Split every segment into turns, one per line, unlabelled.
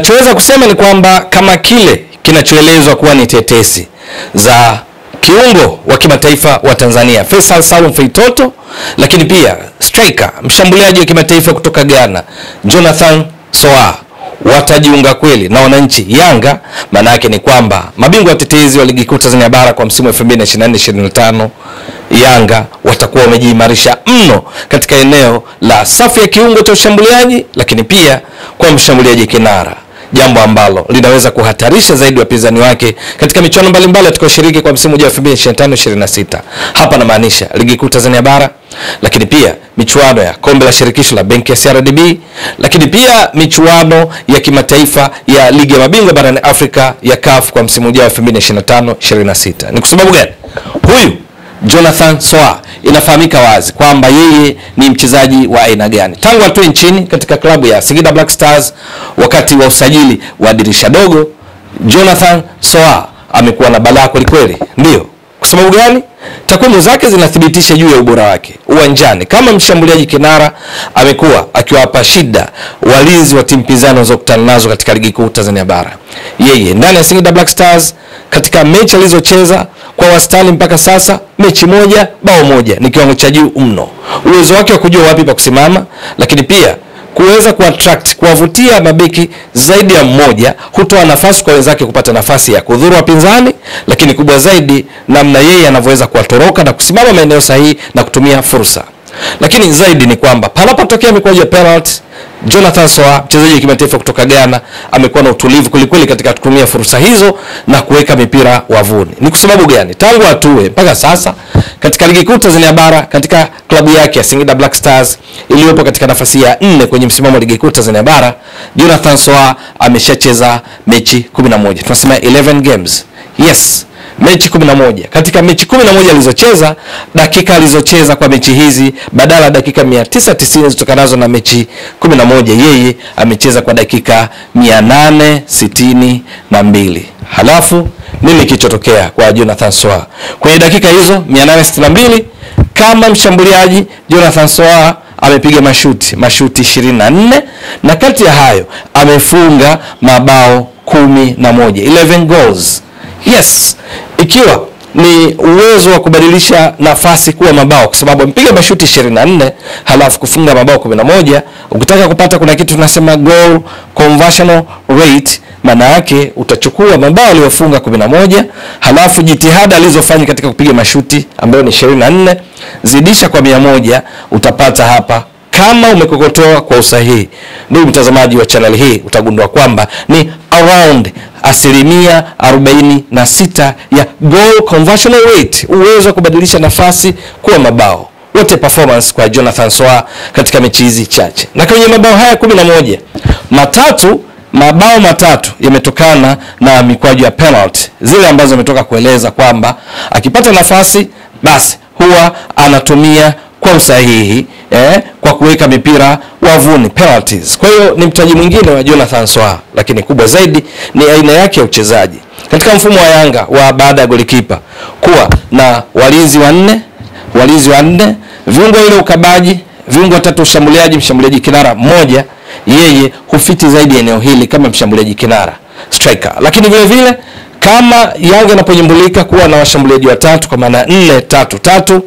Nachoweza kusema ni kwamba kama kile kinachoelezwa kuwa ni tetesi za kiungo wa kimataifa wa Tanzania Faisal Salum Feitoto, lakini pia striker mshambuliaji wa kimataifa kutoka Ghana Jonathan Soa watajiunga kweli na wananchi Yanga, maana yake ni kwamba mabingwa watetezi wa ligi kuu Tanzania bara kwa msimu 2024-2025 Yanga watakuwa wamejiimarisha mno katika eneo la safu ya kiungo cha ushambuliaji, lakini pia kwa mshambuliaji kinara, jambo ambalo linaweza kuhatarisha zaidi wapinzani wake katika michuano mbalimbali atakayoshiriki kwa msimu ujao 2025-2026. Hapa na maanisha ligi kuu Tanzania bara, lakini pia michuano ya kombe la shirikisho la benki ya CRDB, lakini pia michuano ya kimataifa ya ligi ya mabingwa barani Afrika ya CAF kwa msimu ujao 2025-2026. Ni kwa sababu gani? Huyu Jonathan Soa inafahamika wazi kwamba yeye ni mchezaji wa aina gani. Tangu atoe nchini katika klabu ya Singida Black Stars wakati wa usajili wa dirisha dogo, Jonathan Soa amekuwa na balaa kweli kweli. Ndio. Kwa sababu gani? Takwimu zake zinathibitisha juu ya ubora wake uwanjani. Kama mshambuliaji kinara amekuwa akiwapa shida walinzi wa timu pinzani wanazokutana nazo katika ligi kuu Tanzania bara. Yeye ndani ya Singida Black Stars katika mechi alizocheza kwa wastani mpaka sasa, mechi moja bao moja, ni kiwango cha juu mno. Uwezo wake wa kujua wapi pa kusimama, lakini pia kuweza kuattract, kuwavutia mabeki zaidi ya mmoja, hutoa nafasi kwa wenzake kupata nafasi ya kudhuru wapinzani, lakini kubwa zaidi namna yeye anavyoweza kuwatoroka na kusimama maeneo sahihi na kutumia fursa. Lakini zaidi ni kwamba panapotokea mikwaju ya penalty, Jonathan Soa mchezaji wa kimataifa kutoka Ghana amekuwa na utulivu kulikweli katika kutumia fursa hizo na kuweka mipira wavuni. Ni kwa sababu gani? Tangu atue mpaka sasa katika ligi kuu Tanzania bara katika klabu yake ya Singida Black Stars iliyopo katika nafasi ya 4 kwenye msimamo wa ligi kuu Tanzania bara, Jonathan Soa ameshacheza mechi 11. Tunasema 11 games. Yes, mechi 11. Katika mechi 11 alizocheza, dakika alizocheza kwa mechi hizi badala dakika 990 zitokanazo na mechi 11, yeye amecheza kwa dakika 862. Halafu nini kilichotokea kwa Jonathan Soa? Kwenye dakika hizo 862 kama mshambuliaji, Jonathan Soa amepiga mashuti 24, na kati ya hayo amefunga mabao 11, 11 goals. Yes, ikiwa ni uwezo wa kubadilisha nafasi kuwa mabao, kwa sababu mpiga mashuti 24 halafu kufunga mabao 11. Ukitaka kupata kuna kitu tunasema goal conversion rate, maana yake utachukua mabao aliyofunga 11 halafu jitihada alizofanya katika kupiga mashuti ambayo ni 24 zidisha kwa 100, utapata hapa kama umekokotoa kwa usahihi. Ndugu mtazamaji wa channel hii, utagundua kwamba ni around 46% ya goal conversion rate, uwezo wa kubadilisha nafasi kuwa mabao. Wote performance kwa Jonathan Soa katika mechi hizi chache. Na kwenye mabao haya 11, mabao matatu yametokana na mikwaju ya penalty, zile ambazo ametoka kueleza kwamba akipata nafasi basi huwa anatumia kwa usahihi kwa kuweka mipira wavuni, penalties. Kwa hiyo ni mtaji mwingine wa Jonathan Soa, lakini kubwa zaidi ni aina yake ya uchezaji. Katika mfumo wa Yanga wa baada ya golikipa kuwa na walinzi wanne, viungo ile ukabaji, viungo 3 ushambuliaji, mshambuliaji kinara mmoja, yeye hufiti zaidi eneo hili kama mshambuliaji kinara, striker. Lakini vile vile kama Yanga inaponyumbulika kuwa na washambuliaji watatu kwa maana 4-3-3,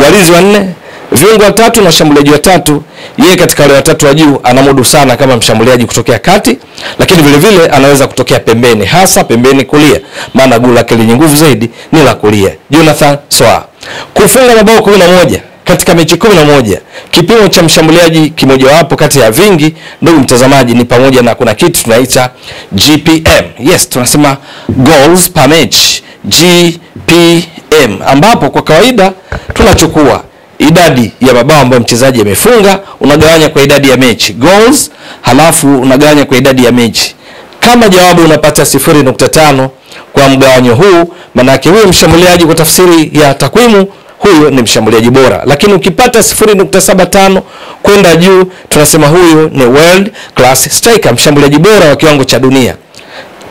walinzi 4, viungo 3 na washambuliaji 3, yeye katika wale 3 wa juu anamudu sana kama mshambuliaji kutokea kati, lakini vile vile anaweza kutokea pembeni, hasa pembeni kulia, maana gula lake lenye nguvu zaidi ni la kulia. Jonathan Soa kufunga mabao 11 katika mechi 11, kipimo cha mshambuliaji kimoja wapo kati ya vingi, ndugu mtazamaji, ni pamoja na kuna kitu tunaita GPM. Yes, tunasema goals per match, GPM, ambapo kwa kawaida tunachukua idadi ya mabao ambayo mchezaji amefunga, unagawanya kwa idadi ya mechi, goals, halafu unagawanya kwa idadi ya mechi. Kama jawabu unapata 0.5 kwa mgawanyo huu, maana yake huyo mshambuliaji kwa tafsiri ya takwimu, huyo ni mshambuliaji bora. Lakini ukipata 0.75 kwenda juu, tunasema huyo ni world class striker, mshambuliaji bora wa kiwango cha dunia.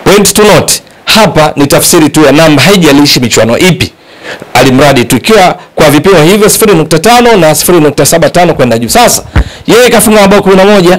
Point to note, hapa ni tafsiri tu ya namba, haijalishi michuano ipi, alimradi tu ikiwa kwa vipimo hivyo 0.5 na 0.75 kwenda juu. Sasa yeye kafunga mabao 11,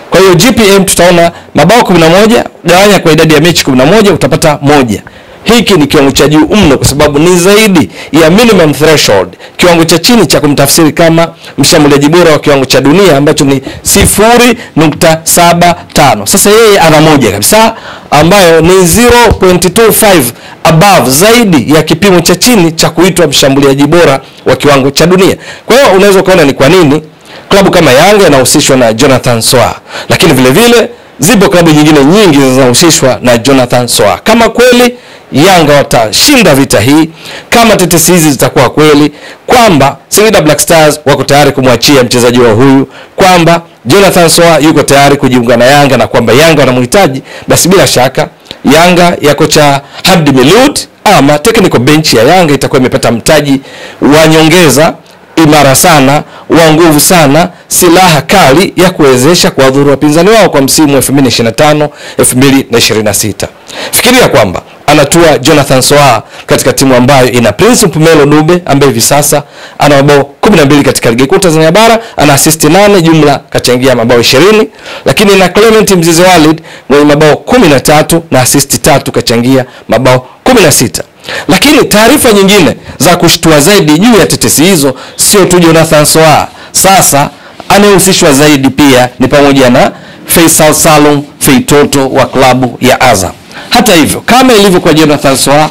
Kwa hiyo GPM tutaona mabao 11 gawanya kwa idadi ya mechi 11 utapata 1. Hiki ni kiwango cha juu mno kwa sababu ni zaidi ya minimum threshold, kiwango cha chini cha kumtafsiri kama mshambuliaji bora wa kiwango cha dunia ambacho ni 0.75. Sasa yeye ana 1 kabisa ambayo ni 0.25 above, zaidi ya kipimo cha chini cha kuitwa mshambuliaji bora wa kiwango cha dunia. Kwa hiyo unaweza kuona ni kwa nini klabu kama Yanga inahusishwa na Jonathan Soa, lakini vile vile zipo klabu nyingine nyingi zinahusishwa na Jonathan Soa. Kama kweli Yanga watashinda vita hii, kama tetesi hizi zitakuwa kweli kwamba Singida Black Stars wako tayari kumwachia mchezaji wa huyu, kwamba Jonathan Soa yuko tayari kujiunga na Yanga na kwamba Yanga wanamhitaji, basi bila shaka Yanga ya kocha Hamdi Milud ama technical bench ya Yanga itakuwa imepata mtaji wa nyongeza imara sana, wa nguvu sana, silaha kali ya kuwezesha kuwadhuru wapinzani wao kwa msimu 2025-2026. Fikiria kwamba anatua Jonathan Soa katika timu ambayo ina Prince Mpumelo Dube ambaye hivi sasa ana mabao 12 katika ligi kuu Tanzania bara, ana assist 8, jumla kachangia mabao 20, lakini na Clement Mzize Walid mwenye mabao 13 na assist 3 kachangia mabao 16. Lakini taarifa nyingine za kushtua zaidi juu ya tetesi hizo sio tu Jonathan Soa. Sasa anayehusishwa zaidi pia ni pamoja na Faisal Salum Feitoto wa klabu ya Azam. Hata hivyo, kama ilivyo kwa Jonathan Soa,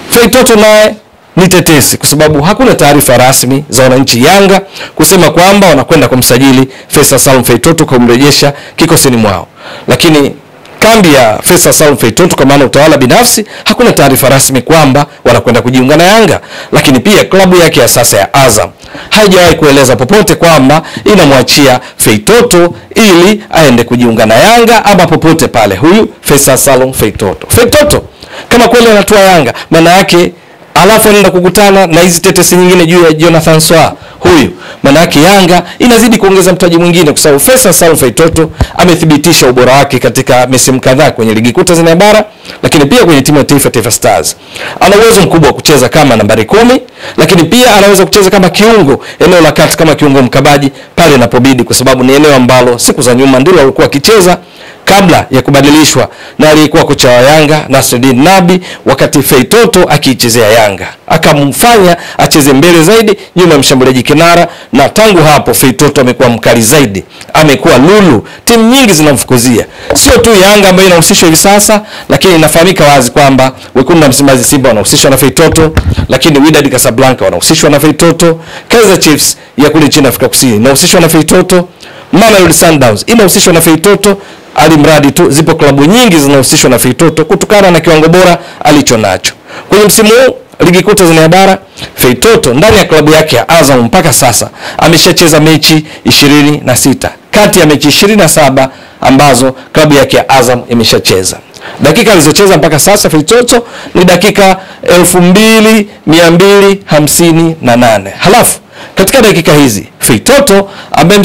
Feitoto naye ni tetesi kwa sababu hakuna taarifa rasmi za wananchi Yanga kusema kwamba wanakwenda kumsajili Faisal Salum Feitoto kumrejesha kikosini mwao. Lakini kambi ya Faisal Salum Feitoto kwa maana utawala binafsi, hakuna taarifa rasmi kwamba wanakwenda kujiunga na Yanga. Lakini pia klabu yake ya sasa ya Azam haijawahi kueleza popote kwamba inamwachia Feitoto ili aende kujiunga na Yanga ama popote pale huyu Faisal Salum Feitoto. Feitoto kama kweli anatua Yanga, maana yake alafu anaenda kukutana na hizi tetesi nyingine juu ya Jonathan Soa huyu, maana yake Yanga inazidi kuongeza mtaji mwingine kwa sababu Faisal Salum Feitoto amethibitisha ubora wake katika misimu kadhaa kwenye ligi kuu Tanzania bara, lakini pia kwenye timu ya taifa Taifa Stars. Ana uwezo mkubwa wa kucheza kama nambari 10, lakini pia anaweza kucheza kama kiungo eneo la kati, kama kiungo mkabaji pale inapobidi, kwa sababu ni eneo ambalo siku za nyuma ndilo alikuwa akicheza kabla ya kubadilishwa na aliyekuwa kocha wa Yanga Nasruddin Nabi, wakati Feitoto akiichezea Yanga akamfanya acheze mbele zaidi nyuma ya mshambuliaji kinara, na tangu hapo Feitoto amekuwa mkali zaidi, amekuwa lulu, timu nyingi zinamfukuzia. Sio tu Yanga ambayo inahusishwa hivi sasa, lakini inafahamika wazi kwamba Wekundu wa Msimbazi Simba wanahusishwa na Feitoto, lakini Wydad Casablanca wanahusishwa na Feitoto, Kaizer Chiefs ya kule nchini Afrika Kusini inahusishwa na Feitoto, Mamelodi Sundowns inahusishwa na Feitoto. Alimradi tu zipo klabu nyingi zinahusishwa na Feitoto kutokana na kiwango bora alicho nacho. Kwenye msimu huu ligi kuu Tanzania bara, Feitoto ndani ya klabu yake ya Azam mpaka sasa ameshacheza mechi 26 kati ya mechi 27 ambazo klabu yake ya Azam imeshacheza. Dakika alizocheza mpaka sasa Feitoto ni dakika 2258. Halafu katika dakika hizi Feitoto ambaye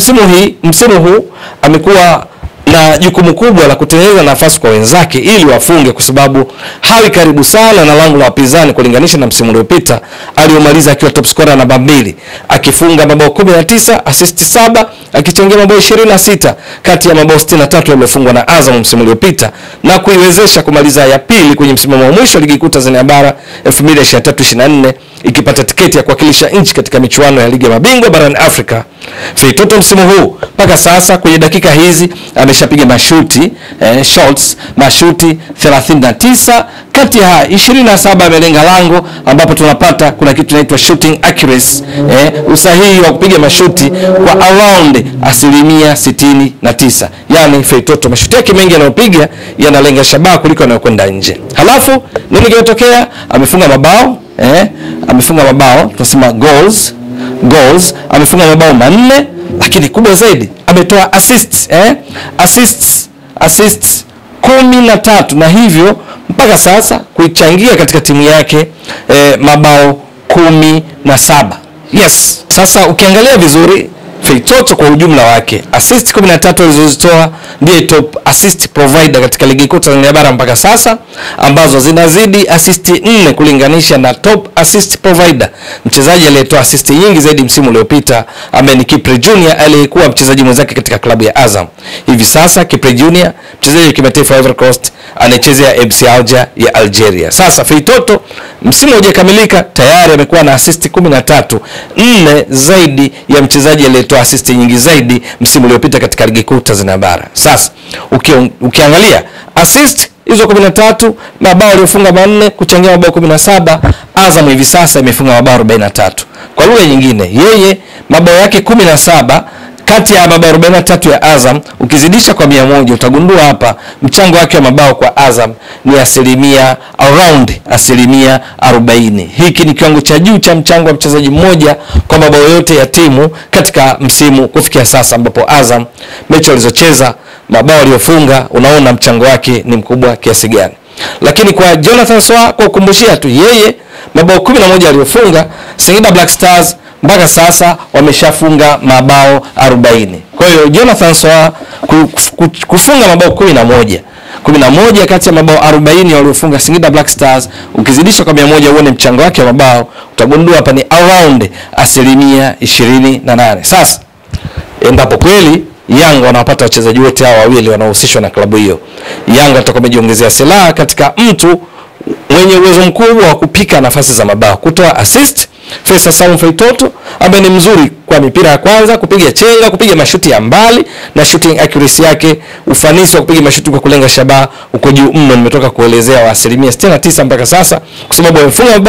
msimu huu amekuwa na jukumu kubwa la kutengeneza nafasi kwa wenzake ili wafunge, kwa sababu hawi karibu sana na lango la wapinzani kulinganisha na msimu uliopita aliyomaliza akiwa top scorer namba 2 akifunga mabao 19, assist 7, akichangia mabao 26 kati ya mabao 63 yaliyofungwa na Azam msimu uliopita na kuiwezesha kumaliza ya pili kwenye msimamo wa mwisho ligi kuu Tanzania bara 2023-24 ikipata tiketi ya kuwakilisha nchi katika michuano ya ligi ya mabingwa barani Afrika. Feitoto msimu huu mpaka sasa kwenye dakika hizi ameshapiga mashuti mashuti 39, kati ya 27 amelenga lango, ambapo tunapata kuna kitu kinaitwa shooting accuracy, usahihi wa kupiga mashuti kwa around 69%. Yani Feitoto mashuti yake mengi anayopiga yanalenga shabaha kuliko yanayokwenda nje. Halafu nini kinatokea? Amefunga mabao tunasema goals, amefunga mabao 4, lakini kubwa zaidi ametoa assists 13, na hivyo mpaka sasa kuichangia katika timu yake mabao 17. Yes, sasa ukiangalia vizuri Feitoto kwa ujumla wake assist 13 alizozitoa ndiye top assist provider katika ligi kuu Tanzania bara mpaka sasa, ambazo zinazidi assist 4 kulinganisha na top assist provider, mchezaji aliyetoa assist nyingi zaidi msimu uliopita ambaye ni Kipre Junior aliyekuwa mchezaji mwenzake katika klabu ya Azam. Hivi sasa Kipre Junior, mchezaji wa kimataifa wa Ivory Coast, anachezea FC Alger ya Algeria. Sasa Feitoto msimu hujakamilika tayari amekuwa na assist 13, 4 zaidi ya mchezaji aliyetoa assist nyingi zaidi msimu uliopita katika ligi kuu Tanzania bara. Sasa ukiangalia assist hizo 13, mabao aliyofunga 4, kuchangia mabao 17, Azam hivi sasa imefunga mabao 43. Kwa lugha nyingine, yeye mabao yake 17 kati ya mabao 43 ya Azam ukizidisha kwa 100 utagundua hapa mchango wake wa mabao kwa Azam ni around asilimia 40. Hiki ni kiwango cha juu cha mchango wa mchezaji mmoja kwa mabao yote ya timu katika msimu kufikia sasa, ambapo Azam mechi alizocheza, mabao aliyofunga, unaona mchango wake ni mkubwa kiasi gani. Lakini kwa Jonathan Soa, kwa kukumbushia tu, yeye mabao 11 aliyofunga, Singida Black Stars mpaka sasa wameshafunga mabao 40. Kwa hiyo Jonathan Soa kufunga mabao 11 kati ya mabao 40 waliofunga Singida Black Stars, ukizidisha kwa 100 uone mchango wake wa mabao, utagundua hapa ni around asilimia 28. Sasa endapo kweli Yanga wanapata wachezaji wote hao wawili wanaohusishwa na klabu hiyo, Yanga atakuwa amejiongezea silaha katika mtu mwenye uwezo mkubwa wa kupika nafasi za mabao, kutoa assist. Faisal Salum Feitoto ambaye ni mzuri kwa mipira ya kwanza, kupiga chenga, kupiga mashuti ya mbali, na shooting accuracy yake, ufanisi wa kupiga mashuti kwa kulenga shabaha uko juu mno. Nimetoka kuelezea wa asilimia 69 mpaka sasa, kwa sababu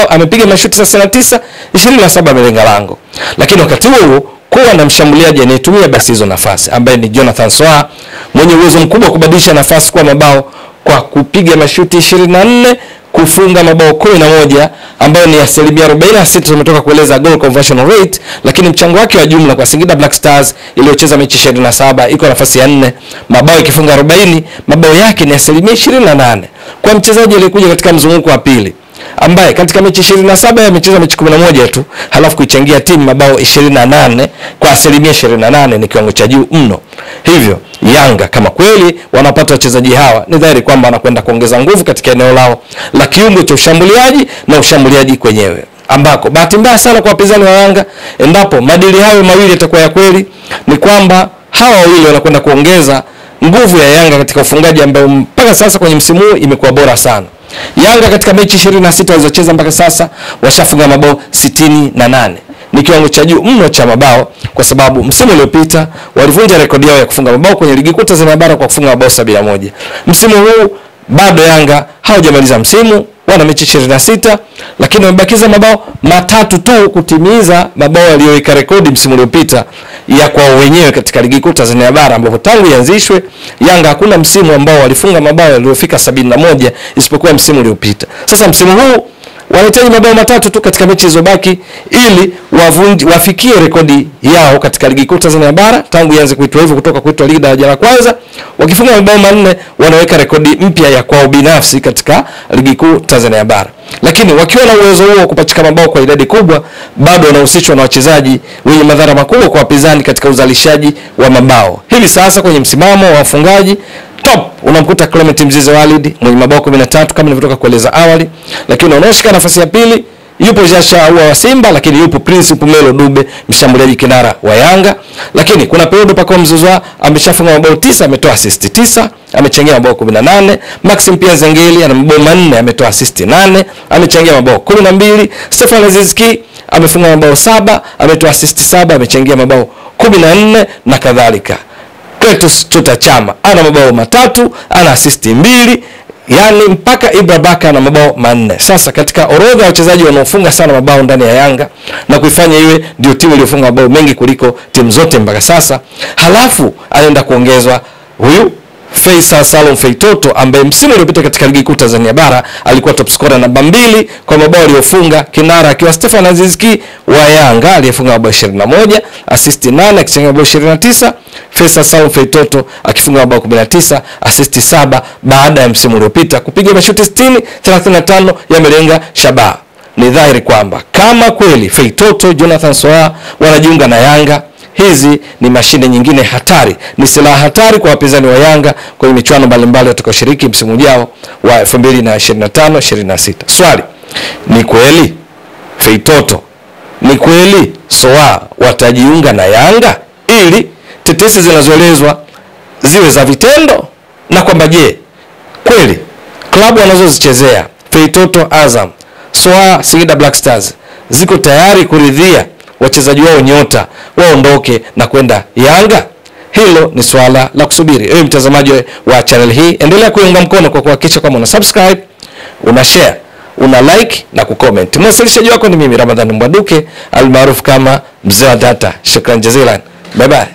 amepiga mashuti 69, 27 amelenga lango. Lakini wakati huo kuwa na mshambuliaji anayetumia basi hizo nafasi ambaye ni Jonathan Soa, mwenye uwezo mkubwa wa kubadilisha nafasi kwa mabao kwa kupiga mashuti 24, kufunga mabao 11 ambayo ni asilimia 46. Tumetoka kueleza goal conversion rate, lakini mchango wake wa jumla kwa Singida Black Stars iliyocheza mechi 27 iko nafasi ya 4, mabao ikifunga 40, mabao yake ni asilimia 28. Kwa mchezaji aliyekuja katika mzunguko wa pili ambaye katika mechi 27 amecheza mechi 11 tu, halafu kuichangia timu mabao 28 kwa asilimia 28, ni kiwango cha juu mno. Hivyo Yanga kama kweli wanapata wachezaji hawa, ni dhahiri kwamba wanakwenda kuongeza nguvu katika eneo lao la kiungo cha ushambuliaji na ushambuliaji kwenyewe, ambako bahati mbaya sana kwa wapinzani wa Yanga, endapo madili hayo mawili yatakuwa ya kweli, ni kwamba hawa wawili wanakwenda kuongeza nguvu ya Yanga katika ufungaji ambao mpaka sasa kwenye msimu huu imekuwa bora sana. Yanga katika mechi 26 walizocheza mpaka sasa washafunga mabao 68. Ni kiwango cha juu mno cha mabao, kwa sababu msimu uliopita walivunja rekodi yao ya kufunga mabao kwenye ligi kuu Tanzania bara kwa kufunga mabao 71. Msimu huu bado Yanga hawajamaliza msimu, wana mechi 26, lakini wamebakiza mabao 3 tu kutimiza mabao aliyoweka rekodi msimu uliopita ya kwao wenyewe katika ligi kuu Tanzania bara, ambapo tangu ianzishwe Yanga hakuna msimu ambao walifunga mabao yaliyofika 71 isipokuwa msimu uliopita. Sasa msimu huu wanahitaji mabao 3 tu katika mechi zilizobaki ili wafikie rekodi yao katika ligi kuu Tanzania bara tangu ianze kuitwa hivyo, kutoka kuitwa ligi daraja la kwanza. Wakifunga mabao 4 wanaweka rekodi mpya ya kwao binafsi katika ligi kuu Tanzania bara. Lakini wakiwa na uwezo huo kupachika mabao kwa idadi kubwa, bado wanahusishwa na wachezaji wenye madhara makubwa kwa wapinzani katika uzalishaji wa mabao. Hivi sasa kwenye msimamo wa wafungaji top unamkuta Clement Mzize Walid mwenye mabao 13 kama nilivyotoka kueleza awali, lakini unaoshika nafasi ya pili yupo Jasha Aua wa Simba, lakini yupo Prince Pumelo Dube mshambuliaji kinara wa Yanga. Lakini kuna Pedro Pacome Zouzoua ameshafunga mabao 9, ametoa assist 9, amechangia mabao 18. Maxim Pia Zengeli ana mabao 4, ametoa assist 8, amechangia mabao 12. Stefan Azizki amefunga mabao 7, ametoa assist 7, amechangia mabao 14 na kadhalika. Cletus Chota Chama ana mabao 3, ana assist 2, yani mpaka Ibra Baka na mabao 4. Sasa katika orodha ya wachezaji wanaofunga sana mabao ndani ya Yanga na kuifanya iwe ndio timu iliyofunga mabao mengi kuliko timu zote mpaka sasa, halafu anaenda kuongezwa huyu Faisal Salum Feitoto ambaye msimu uliopita katika ligi kuu Tanzania bara alikuwa top scorer namba 2 kwa mabao aliyofunga, kinara akiwa Stefan Azizki wa Yanga aliyefunga mabao 21, assist 8, akichangia mabao 29. Faisal Salum Feitoto akifunga mabao 19, assist 7 baada ya msimu uliopita kupiga mashuti 60, 35 yamelenga shabaha. Ni dhahiri kwamba kama kweli Feitoto, Jonathan Soa wanajiunga na Yanga, hizi ni mashine nyingine hatari, ni silaha hatari kwa wapinzani wa Yanga kwenye michuano mbalimbali watakaoshiriki msimu ujao wa 2025-26. Swali, ni kweli Feitoto, ni kweli Soa watajiunga na Yanga ili tetesi zinazoelezwa ziwe za vitendo? Na kwamba je, kweli klabu wanazozichezea Feitoto Azam, Soa Singida Black Stars ziko tayari kuridhia wachezaji wao nyota waondoke na kwenda Yanga? Hilo ni swala la kusubiri. Ewe mtazamaji wa channel hii, endelea kuunga mkono kwa kuhakikisha kama una subscribe, una share, una like na kucomment. Mwasilishaji wako ni mimi Ramadhani Mbwaduke almaarufu kama Mzee wa Data. Shukran jazilan. Bye bye.